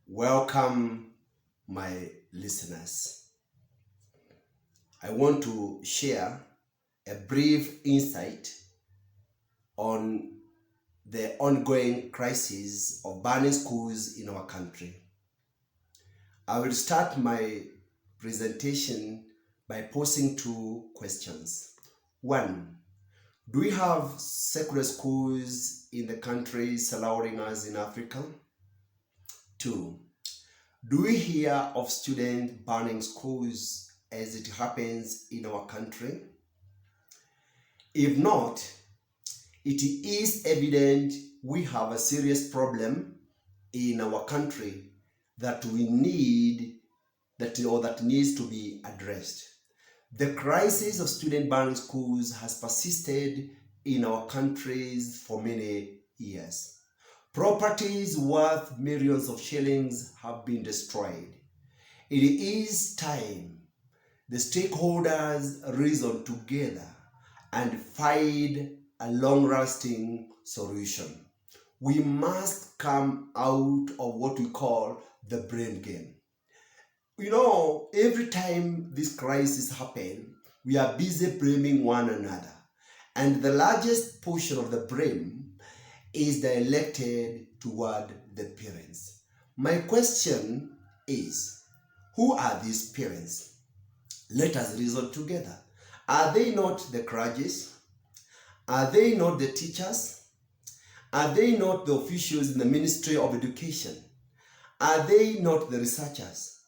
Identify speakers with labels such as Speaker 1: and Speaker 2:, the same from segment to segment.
Speaker 1: Welcome, my listeners. I want to share a brief insight on the ongoing crisis of burning schools in our country. I will start my presentation by posing two questions. One, do we have secular schools in the countries surrounding us in Africa? Two, do we hear of students burning schools as it happens in our country? If not, it is evident we have a serious problem in our country that needs to be addressed. The crisis of student burning schools has persisted in our countries for many years. Properties worth millions of shillings have been destroyed. It is time the stakeholders reason together and find a long-lasting solution. We must come out of what we call the blame game. Every time this crisis happens, we are busy blaming one another. And the largest portion of the blame is directed toward the parents. My question is, who are these parents? Let us reason together. Are they not the clergy? Are they not the teachers? Are they not the officials in the Ministry of Education? Are they not the researchers?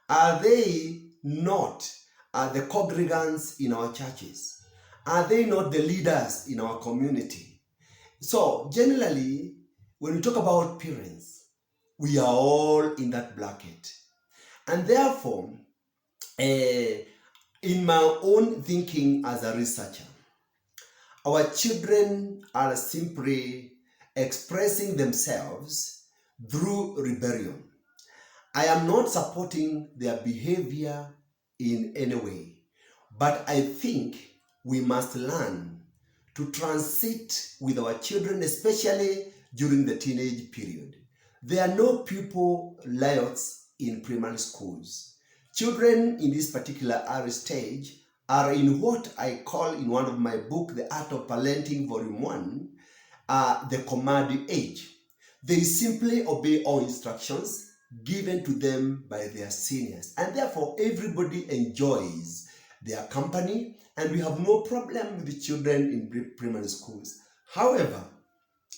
Speaker 1: Are they not the congregants in our churches? Are they not the leaders in our community? So generally, when we talk about parents, we are all in that bracket. And therefore, in my own thinking as a researcher, our children are simply expressing themselves through rebellion. I am not supporting their behavior in any way, but I think we must learn to transit with our children, especially during the teenage period. There are no pupil riots in primary schools. Children in this particular early stage are in what I call in one of my books, The Art of Parenting, Volume 1, the command age. They simply obey all instructions given to them by their seniors, and therefore everybody enjoys their company, and we have no problem with the children in primary schools. However,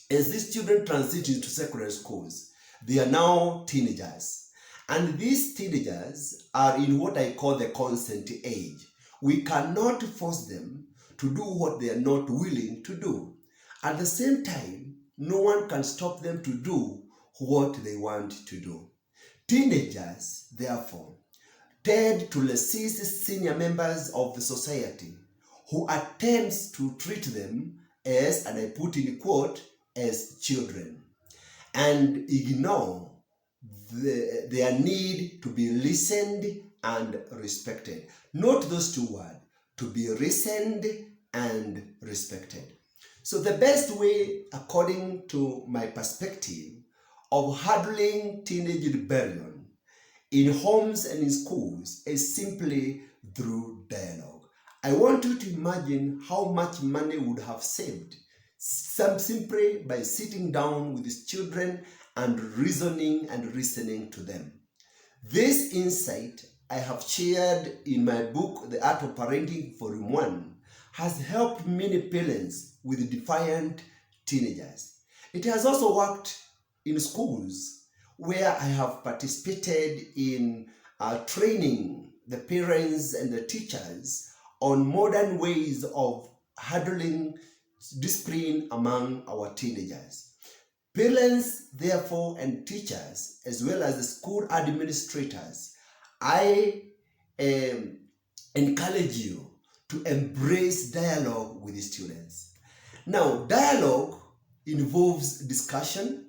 Speaker 1: as these children transit into secondary schools, they are now teenagers, and these teenagers are in what I call the consent age. We cannot force them to do what they are not willing to do. At the same time, no one can stop them to do what they want to do. Teenagers, therefore, tend to resist senior members of the society who attempts to treat them as, and I put in quote, as children, and ignore their need to be listened and respected. Note those two words, to be listened and respected. So the best way, according to my perspective, of handling teenage rebellion in homes and in schools is simply through dialogue. I want you to imagine how much money would have saved simply by sitting down with his children and reasoning and listening to them. This insight I have shared in my book, The Art of Parenting, Volume 1, has helped many parents with defiant teenagers. It has also worked in schools where I have participated in training the parents and the teachers on modern ways of handling discipline among our teenagers. Parents, therefore, and teachers, as well as the school administrators, I encourage you to embrace dialogue with the students. Now, dialogue involves discussion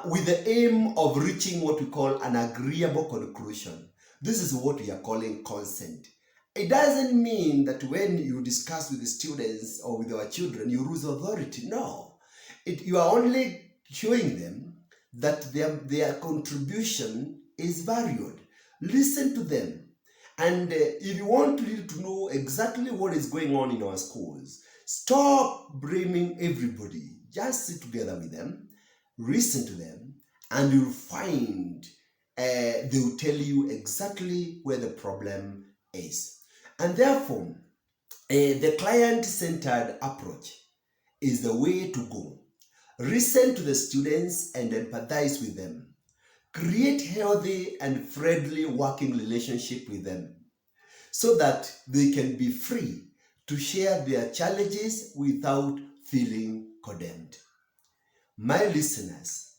Speaker 1: with the aim of reaching what we call an agreeable conclusion. This is what we are calling consent. It doesn't mean that when you discuss with the students or with our children, you lose authority. No. You are only showing them that their contribution is valued. Listen to them. And if you want really to know exactly what is going on in our schools, stop blaming everybody. Just sit together with them, listen to them, and you'll find they will tell you exactly where the problem is. And therefore, the client-centered approach is the way to go. Listen to the students and empathize with them. Create healthy and friendly working relationship with them so that they can be free to share their challenges without feeling condemned. My listeners,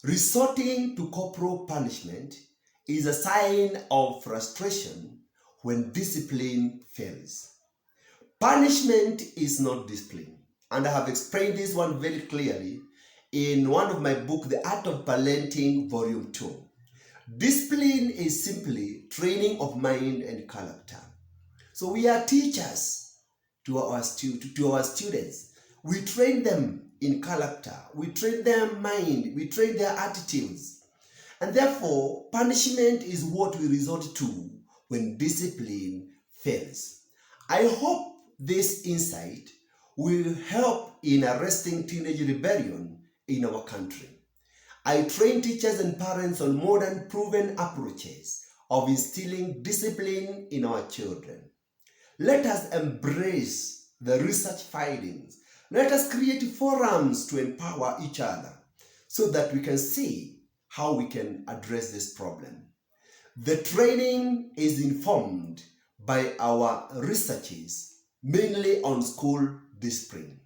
Speaker 1: resorting to corporal punishment is a sign of frustration when discipline fails. Punishment is not discipline, and I have explained this one very clearly in one of my books, The Art of Parenting, Volume 2. Discipline is simply training of mind and character. So we are teachers to our students. We train them in character. We train their mind. We train their attitudes. And therefore, punishment is what we resort to when discipline fails. I hope this insight will help in arresting teenage rebellion in our country. I train teachers and parents on modern proven approaches of instilling discipline in our children. Let us embrace the research findings. Let us create forums to empower each other so that we can see how we can address this problem. The training is informed by our researches, mainly on school discipline.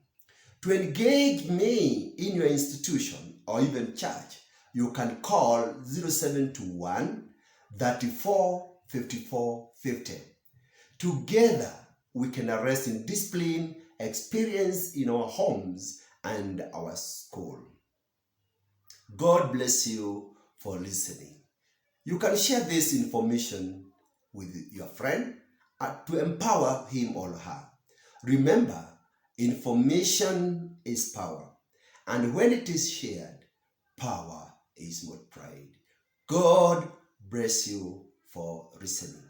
Speaker 1: To engage me in your institution or even church, you can call 0721 34 54 50. Together, we can arrest indiscipline experience in our homes and our school. God bless you for listening. You can share this information with your friend to empower him or her. Remember, information is power, and when it is shared, power is multiplied. God bless you for listening.